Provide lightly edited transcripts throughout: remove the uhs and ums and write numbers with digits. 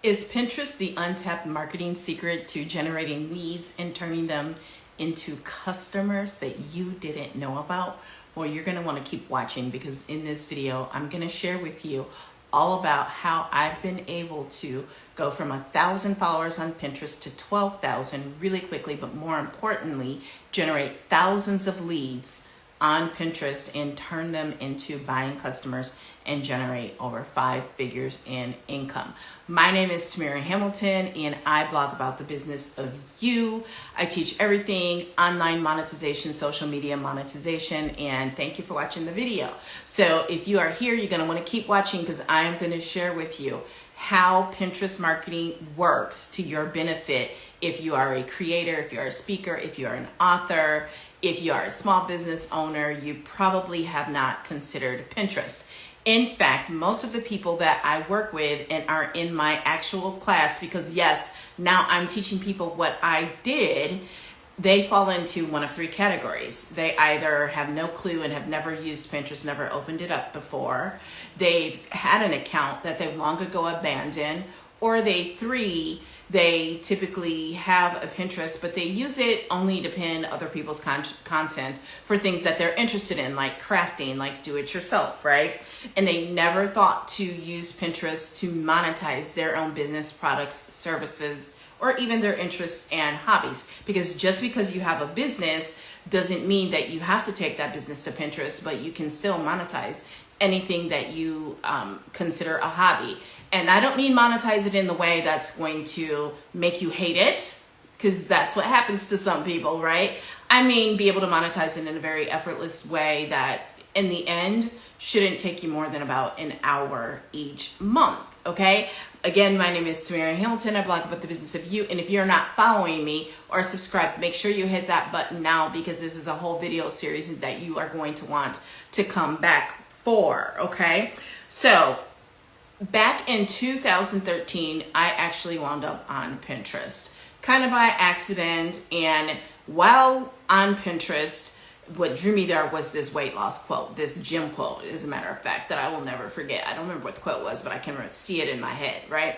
Is Pinterest the untapped marketing secret to generating leads and turning them into customers that you didn't know about? Well, you're going to want to keep watching, because in this video, I'm going to share with you all about how I've been able to go from 1,000 followers on Pinterest to 12,000 really quickly, but more importantly, generate thousands of leads on Pinterest and turn them into buying customers and generate over 5 figures in income. My name is Tamara Hamilton, and I blog about the business of you. I teach everything online monetization, social media monetization, and thank you for watching the video. So if you are here, you're going to want to keep watching, because I'm going to share with you how Pinterest marketing works to your benefit. If you are a creator, if you are a speaker, if you are an author, if you are a small business owner, you probably have not considered Pinterest. In fact, most of the people that I work with and are in my actual class, because yes, now I'm teaching people what I did, they fall into one of 3 categories. They either have no clue and have never used Pinterest, never opened it up before. They've had an account that they've long ago abandoned, or they typically have a Pinterest, but they use it only to pin other people's content for things that they're interested in, like crafting, like do it yourself, right? And they never thought to use Pinterest to monetize their own business, products, services, or even their interests and hobbies. Because just because you have a business doesn't mean that you have to take that business to Pinterest, but you can still monetize anything that you consider a hobby. And I don't mean monetize it in the way that's going to make you hate it, because that's what happens to some people, right? I mean, be able to monetize it in a very effortless way that in the end shouldn't take you more than about an hour each month, okay? Again, my name is Tamara Hamilton. I blog about the business of you. And if you're not following me or subscribed, make sure you hit that button now, because this is a whole video series that you are going to want to come back for, okay? So back in 2013, I actually wound up on Pinterest, kind of by accident. And while on Pinterest, what drew me there was this weight loss quote, this gym quote, as a matter of fact, that I will never forget. I don't remember what the quote was, but I can see it in my head, right?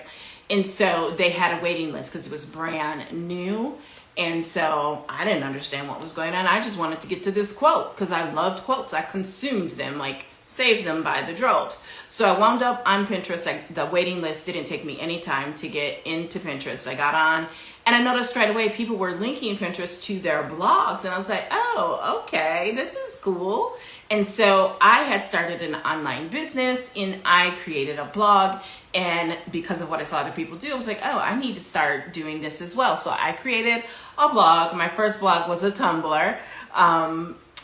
And so they had a waiting list because it was brand new. And so I didn't understand what was going on. I just wanted to get to this quote because I loved quotes. I consumed them, like saved them by the droves. So I wound up on Pinterest. The waiting list didn't take me any time to get into Pinterest. I got on, and I noticed right away people were linking Pinterest to their blogs. And I was like, oh, okay, this is cool. And so I had started an online business, and I created a blog. And because of what I saw other people do, I was like, oh, I need to start doing this as well. So I created a blog. My first blog was a Tumblr.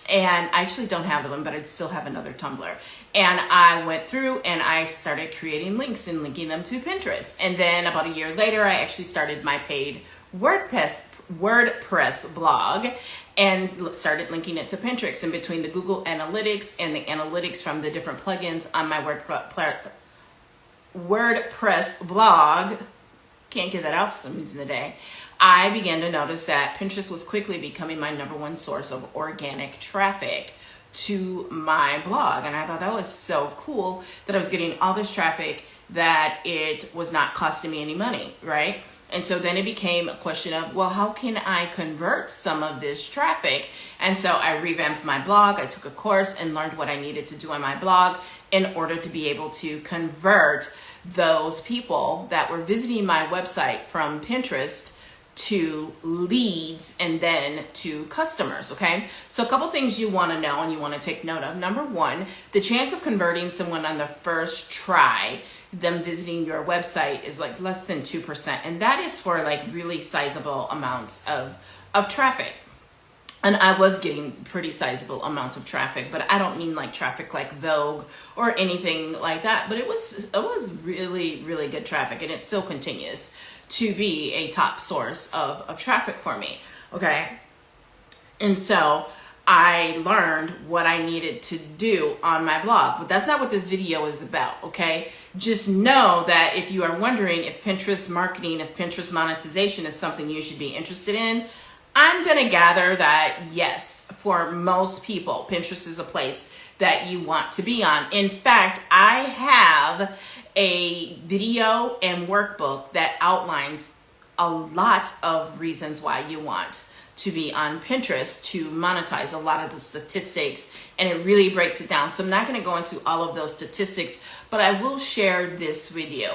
And I actually don't have one, but I still have another Tumblr. And I went through and I started creating links and linking them to Pinterest. And then about a year later, I actually started my paid WordPress blog and started linking it to Pinterest. And between the Google Analytics and the analytics from the different plugins on my WordPress blog, can't get that out for some reason today, I began to notice that Pinterest was quickly becoming my #1 source of organic traffic to my blog. And I thought that was so cool that I was getting all this traffic that it was not costing me any money, right? And so then it became a question of, well, how can I convert some of this traffic? And so I revamped my blog. I took a course and learned what I needed to do on my blog in order to be able to convert those people that were visiting my website from Pinterest to leads and then to customers, okay? So a couple things you want to know and you want to take note of. Number 1, the chance of converting someone on the first try, them visiting your website, is like less than 2%. And that is for like really sizable amounts of traffic. And I was getting pretty sizable amounts of traffic, but I don't mean like traffic like Vogue or anything like that. But it was really, really good traffic, and it still continues to be a top source of traffic for me, okay? And so I learned what I needed to do on my blog, but that's not what this video is about, okay? Just know that if you are wondering if Pinterest marketing, if Pinterest monetization is something you should be interested in, I'm gonna gather that yes, for most people, Pinterest is a place that you want to be on. In fact, I have a video and workbook that outlines a lot of reasons why you want to be on Pinterest to monetize, a lot of the statistics, and it really breaks it down. So I'm not going to go into all of those statistics, but I will share this with you.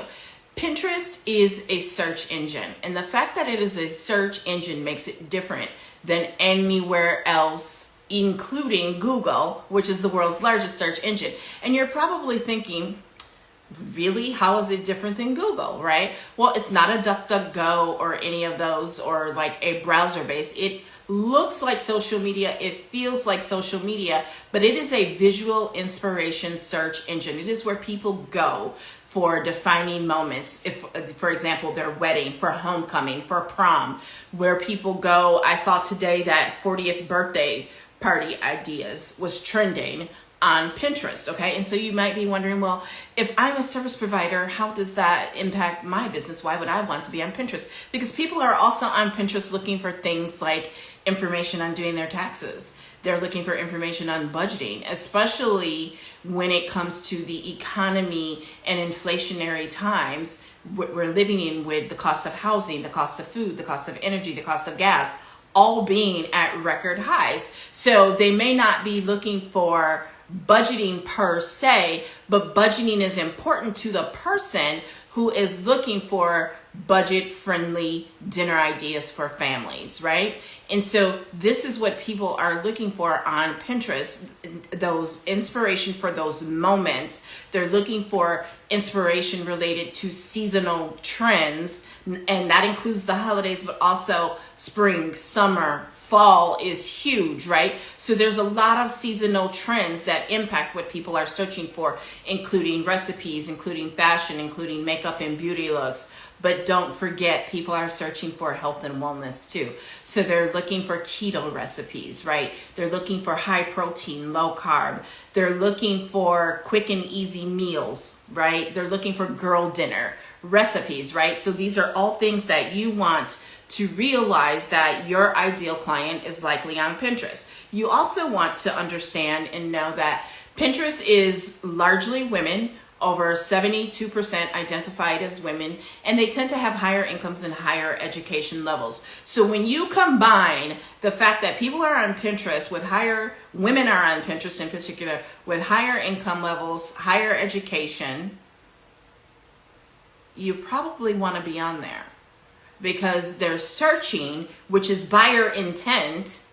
Pinterest is a search engine, and the fact that it is a search engine makes it different than anywhere else, including Google, which is the world's largest search engine. And you're probably thinking, really, how is it different than Google, right? Well, it's not a DuckDuckGo or any of those, or like a browser base. It looks like social media, it feels like social media, but it is a visual inspiration search engine. It is where people go for defining moments, if, for example, their wedding, for homecoming, for prom, where people go. I saw today that 40th birthday party ideas was trending on Pinterest, okay? And so you might be wondering, well, if I'm a service provider, how does that impact my business? Why would I want to be on Pinterest? Because people are also on Pinterest looking for things like information on doing their taxes. They're looking for information on budgeting, especially when it comes to the economy and inflationary times we're living in, with the cost of housing, the cost of food, the cost of energy, the cost of gas, all being at record highs. So they may not be looking for budgeting per se, but budgeting is important to the person who is looking for budget-friendly dinner ideas for families, right? And so this is what people are looking for on Pinterest, those inspiration for those moments. They're looking for inspiration related to seasonal trends, and that includes the holidays, but also spring, summer, fall is huge, right? So there's a lot of seasonal trends that impact what people are searching for, including recipes, including fashion, including makeup and beauty looks. But don't forget, people are searching for health and wellness too. So they're looking for keto recipes, right? They're looking for high protein, low carb. They're looking for quick and easy meals, right? They're looking for girl dinner recipes, right? So these are all things that you want to realize that your ideal client is likely on Pinterest. You also want to understand and know that Pinterest is largely women. Over 72% identified as women, and they tend to have higher incomes and higher education levels. So when you combine the fact that people are on Pinterest with women are on Pinterest in particular, with higher income levels, higher education, you probably want to be on there because they're searching, which is buyer intent.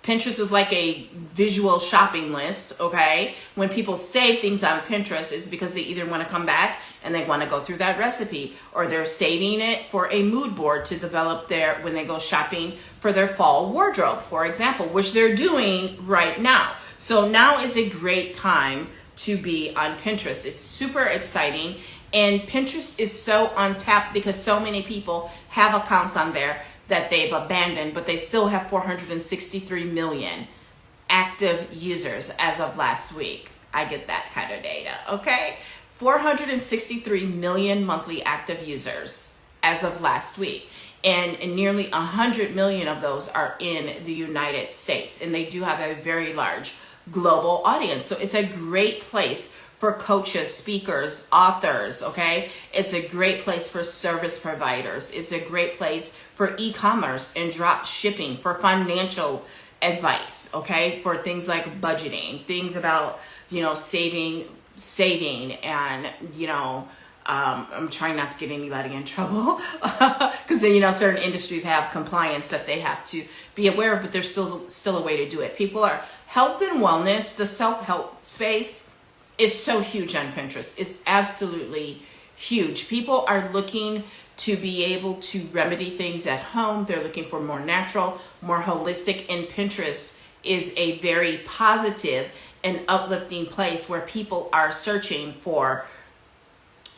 Pinterest is like a visual shopping list, okay? When people save things on Pinterest, it's because they either want to come back and they want to go through that recipe, or they're saving it for a mood board to develop when they go shopping for their fall wardrobe, for example, which they're doing right now. So now is a great time to be on Pinterest. It's super exciting, and Pinterest is so untapped because so many people have accounts on there that they've abandoned, but they still have 463 million active users as of last week. I get that kind of data, okay? 463 million monthly active users as of last week. And nearly 100 million of those are in the United States. And they do have a very large global audience. So it's a great place for coaches, speakers, authors, okay? It's a great place for service providers. It's a great place for e-commerce and drop shipping, for financial advice, okay? For things like budgeting, things about, saving and, I'm trying not to get anybody in trouble because certain industries have compliance that they have to be aware of, but there's still a way to do it. People are health and wellness, the self-help space is so huge on Pinterest. It's absolutely huge. People are looking to be able to remedy things at home. They're looking for more natural, more holistic, and Pinterest is a very positive and uplifting place where people are searching for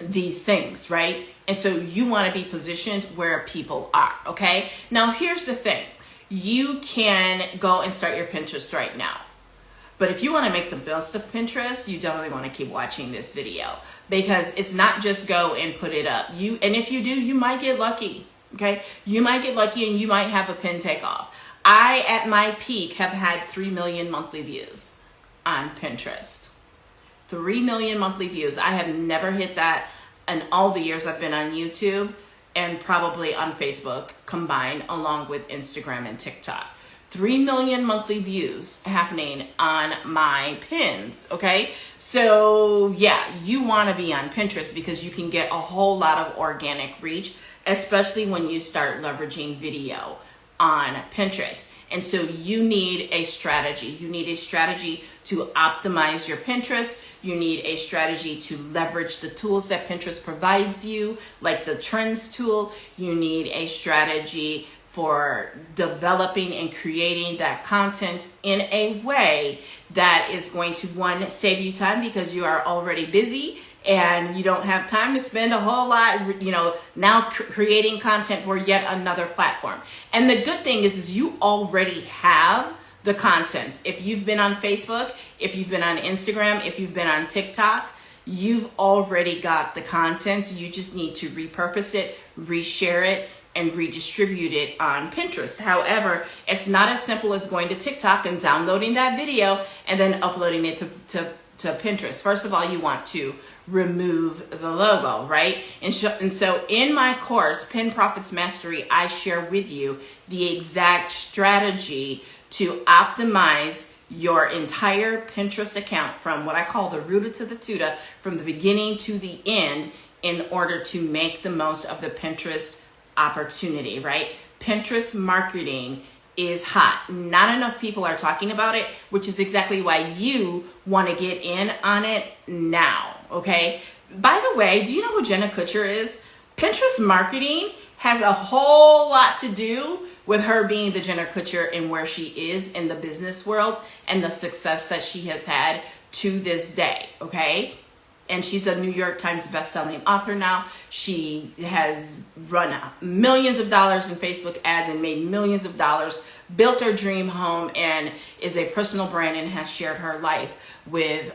these things, right? And so you want to be positioned where people are, okay? Now, here's the thing. You can go and start your Pinterest right now. But if you want to make the most of Pinterest, you definitely want to keep watching this video, because it's not just go and put it up. And if you do, you might get lucky, okay? You might get lucky and you might have a pin take off. I, at my peak, have had 3 million monthly views on Pinterest. 3 million monthly views. I have never hit that in all the years I've been on YouTube and probably on Facebook combined, along with Instagram and TikTok. 3 million monthly views happening on my pins, okay? So yeah, you wanna be on Pinterest because you can get a whole lot of organic reach, especially when you start leveraging video on Pinterest. And so you need a strategy. You need a strategy to optimize your Pinterest. You need a strategy to leverage the tools that Pinterest provides you, like the Trends tool. You need a strategy for developing and creating that content in a way that is going to, one, save you time because you are already busy and you don't have time to spend a whole lot, now creating content for yet another platform. And the good thing is you already have the content. If you've been on Facebook, if you've been on Instagram, if you've been on TikTok, you've already got the content. You just need to repurpose it, reshare it, and redistribute it on Pinterest. However, it's not as simple as going to TikTok and downloading that video and then uploading it to Pinterest. First of all, you want to remove the logo, right? And so in my course, Pin Profits Mastery, I share with you the exact strategy to optimize your entire Pinterest account from what I call the rooter to the tutor, from the beginning to the end, in order to make the most of the Pinterest opportunity, right? Pinterest marketing is hot. Not enough people are talking about it, which is exactly why you want to get in on it now, okay? By the way, do you know who Jenna Kutcher is? Pinterest marketing has a whole lot to do with her being the Jenna Kutcher and where she is in the business world and the success that she has had to this day, okay? And she's a New York Times best-selling author now. She has run millions of dollars in Facebook ads and made millions of dollars, built her dream home, and is a personal brand and has shared her life with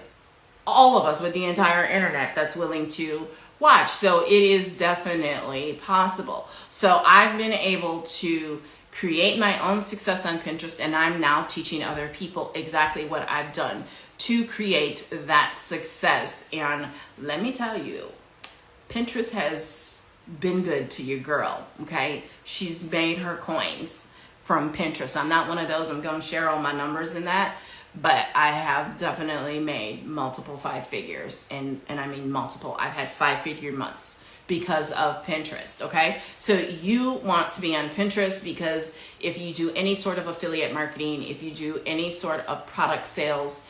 all of us, with the entire internet that's willing to watch. So it is definitely possible. So I've been able to create my own success on Pinterest, and I'm now teaching other people exactly what I've done to create that success. And let me tell you, Pinterest has been good to your girl, okay? She's made her coins from Pinterest. I'm not one of those, I'm gonna share all my numbers in that, but I have definitely made multiple 5 figures, and I mean multiple. I've had 5-figure months because of Pinterest, okay? So you want to be on Pinterest because if you do any sort of affiliate marketing, if you do any sort of product sales,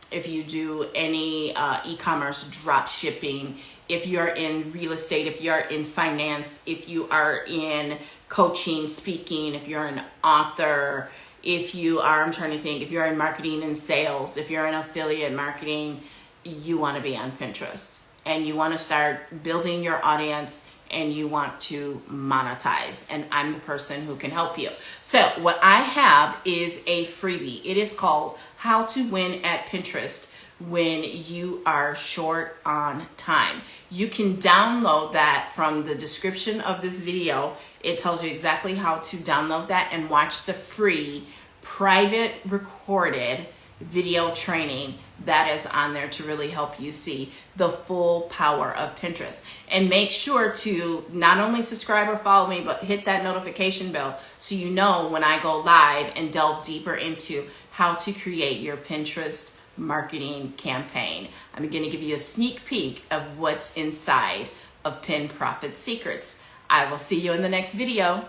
if you do any e-commerce drop shipping, if you're in real estate, if you're in finance, if you are in coaching, speaking, if you're an author, if you are, I'm trying to think, if you're in marketing and sales, if you're in affiliate marketing, you want to be on Pinterest and you want to start building your audience and you want to monetize, and I'm the person who can help you. So what I have is a freebie. It is called How to Win at Pinterest When You Are Short on Time. You can download that from the description of this video. It tells you exactly how to download that and watch the free private recorded video training that is on there to really help you see the full power of Pinterest. And make sure to not only subscribe or follow me, but hit that notification bell so you know when I go live and delve deeper into how to create your Pinterest marketing campaign. I'm going to give you a sneak peek of what's inside of Pin Profit Secrets. I will see you in the next video.